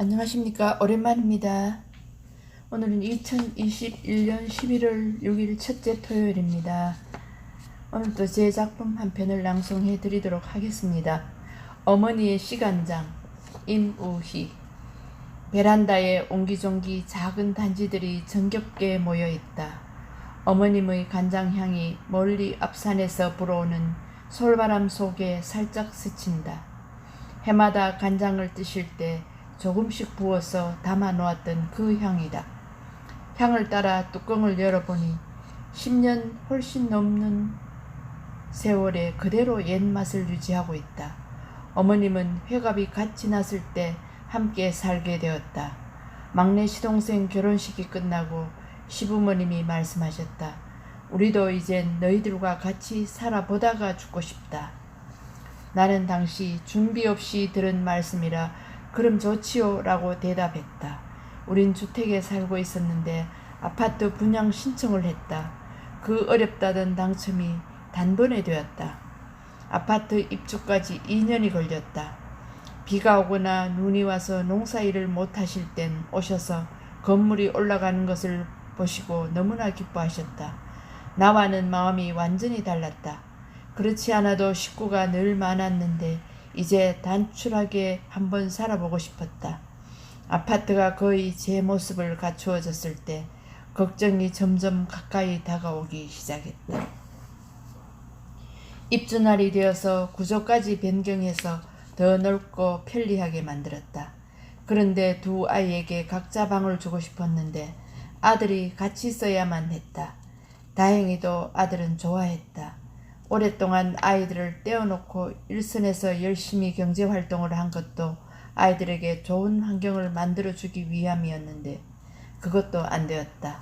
안녕하십니까. 오랜만입니다. 오늘은 2021년 11월 6일 첫째 토요일입니다. 오늘도 제 작품 한 편을 낭송해 드리도록 하겠습니다. 어머니의 시간장. 임우희. 베란다에 옹기종기 작은 단지들이 정겹게 모여있다. 어머님의 간장향이 멀리 앞산에서 불어오는 솔바람 속에 살짝 스친다. 해마다 간장을 뜨실 때 조금씩 부어서 담아 놓았던 그 향이다. 향을 따라 뚜껑을 열어보니 10년 훨씬 넘는 세월에 그대로 옛 맛을 유지하고 있다. 어머님은 회갑이 갓 지났을 때 함께 살게 되었다. 막내 시동생 결혼식이 끝나고 시부모님이 말씀하셨다. 우리도 이젠 너희들과 같이 살아보다가 죽고 싶다. 나는 당시 준비 없이 들은 말씀이라 그럼 좋지요 라고 대답했다. 우린 주택에 살고 있었는데 아파트 분양 신청을 했다. 그 어렵다던 당첨이 단번에 되었다. 아파트 입주까지 2년이 걸렸다. 비가 오거나 눈이 와서 농사일을 못하실 땐 오셔서 건물이 올라가는 것을 보시고 너무나 기뻐하셨다. 나와는 마음이 완전히 달랐다. 그렇지 않아도 식구가 늘 많았는데 이제 단출하게 한번 살아보고 싶었다. 아파트가 거의 제 모습을 갖추어졌을 때 걱정이 점점 가까이 다가오기 시작했다. 입주날이 되어서 구조까지 변경해서 더 넓고 편리하게 만들었다. 그런데 두 아이에게 각자 방을 주고 싶었는데 아들이 같이 써야만 했다. 다행히도 아들은 좋아했다. 오랫동안 아이들을 떼어놓고 일선에서 열심히 경제활동을 한 것도 아이들에게 좋은 환경을 만들어주기 위함이었는데 그것도 안 되었다.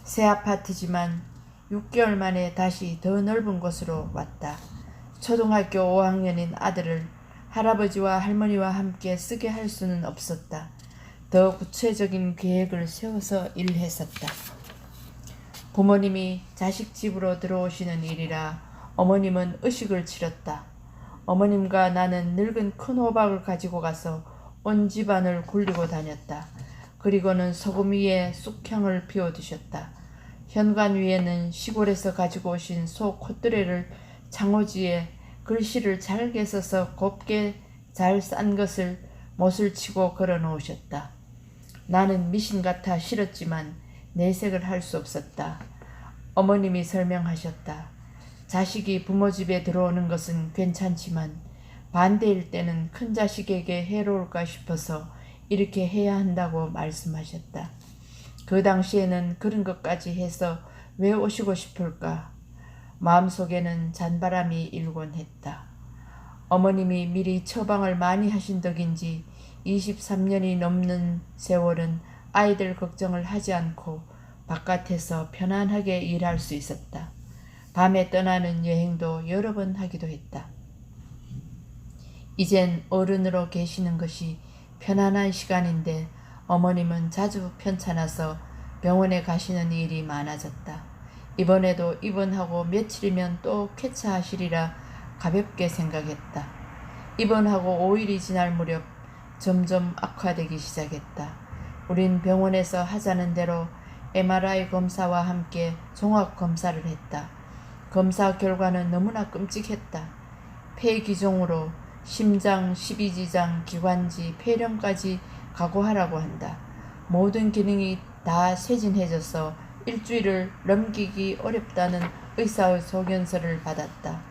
새 아파트지만 6개월 만에 다시 더 넓은 곳으로 왔다. 초등학교 5학년인 아들을 할아버지와 할머니와 함께 쓰게 할 수는 없었다. 더 구체적인 계획을 세워서 일했었다. 부모님이 자식 집으로 들어오시는 일이라 어머님은 의식을 치렀다. 어머님과 나는 늙은 큰 호박을 가지고 가서 온 집안을 굴리고 다녔다. 그리고는 소금 위에 쑥향을 피워두셨다. 현관 위에는 시골에서 가지고 오신 소 콧드레를 장호지에 글씨를 잘게 써서 곱게 잘 싼 것을 못을 치고 걸어 놓으셨다. 나는 미신 같아 싫었지만 내색을 할 수 없었다. 어머님이 설명하셨다. 자식이 부모 집에 들어오는 것은 괜찮지만 반대일 때는 큰 자식에게 해로울까 싶어서 이렇게 해야 한다고 말씀하셨다. 그 당시에는 그런 것까지 해서 왜 오시고 싶을까? 마음속에는 잔바람이 일곤 했다. 어머님이 미리 처방을 많이 하신 덕인지 23년이 넘는 세월은 아이들 걱정을 하지 않고 바깥에서 편안하게 일할 수 있었다. 밤에 떠나는 여행도 여러 번 하기도 했다. 이젠 어른으로 계시는 것이 편안한 시간인데 어머님은 자주 편찮아서 병원에 가시는 일이 많아졌다. 이번에도 입원하고 며칠이면 또 쾌차하시리라 가볍게 생각했다. 입원하고 5일이 지날 무렵 점점 악화되기 시작했다. 우린 병원에서 하자는 대로 MRI 검사와 함께 종합검사를 했다. 검사 결과는 너무나 끔찍했다. 폐기종으로 심장, 십이지장, 기관지, 폐렴까지 각오하라고 한다. 모든 기능이 다 쇠진해져서 일주일을 넘기기 어렵다는 의사의 소견서를 받았다.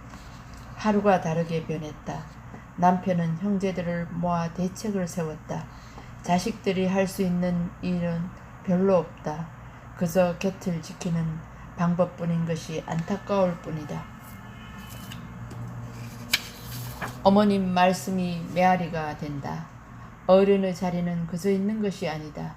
하루가 다르게 변했다. 남편은 형제들을 모아 대책을 세웠다. 자식들이 할 수 있는 일은 별로 없다. 그저 곁을 지키는 방법뿐인 것이 안타까울 뿐이다. 어머님 말씀이 메아리가 된다. 어른의 자리는 그저 있는 것이 아니다.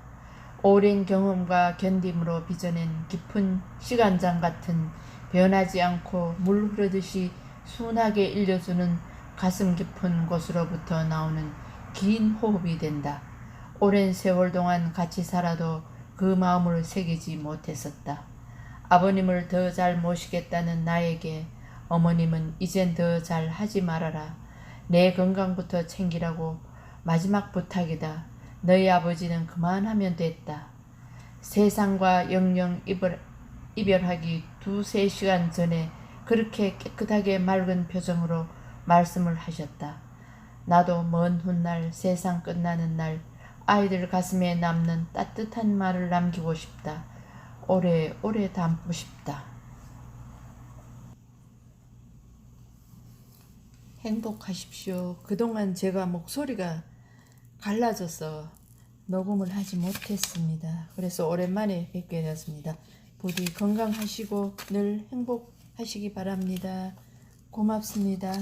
오랜 경험과 견딤으로 빚어낸 깊은 시간장 같은 변하지 않고 물 흐르듯이 순하게 일려주는 가슴 깊은 곳으로부터 나오는 긴 호흡이 된다. 오랜 세월 동안 같이 살아도 그 마음을 새기지 못했었다. 아버님을 더 잘 모시겠다는 나에게 어머님은 이젠 더 잘 하지 말아라. 내 건강부터 챙기라고 마지막 부탁이다. 너희 아버지는 그만하면 됐다. 세상과 영영 이별하기 2-3시간 전에 그렇게 깨끗하게 맑은 표정으로 말씀을 하셨다. 나도 먼 훗날 세상 끝나는 날 아이들 가슴에 남는 따뜻한 말을 남기고 싶다. 오래오래 담고 싶다. 행복하십시오. 그동안 제가 목소리가 갈라져서 녹음을 하지 못했습니다. 그래서 오랜만에 뵙게 되었습니다. 부디 건강하시고 늘 행복하시기 바랍니다. 고맙습니다.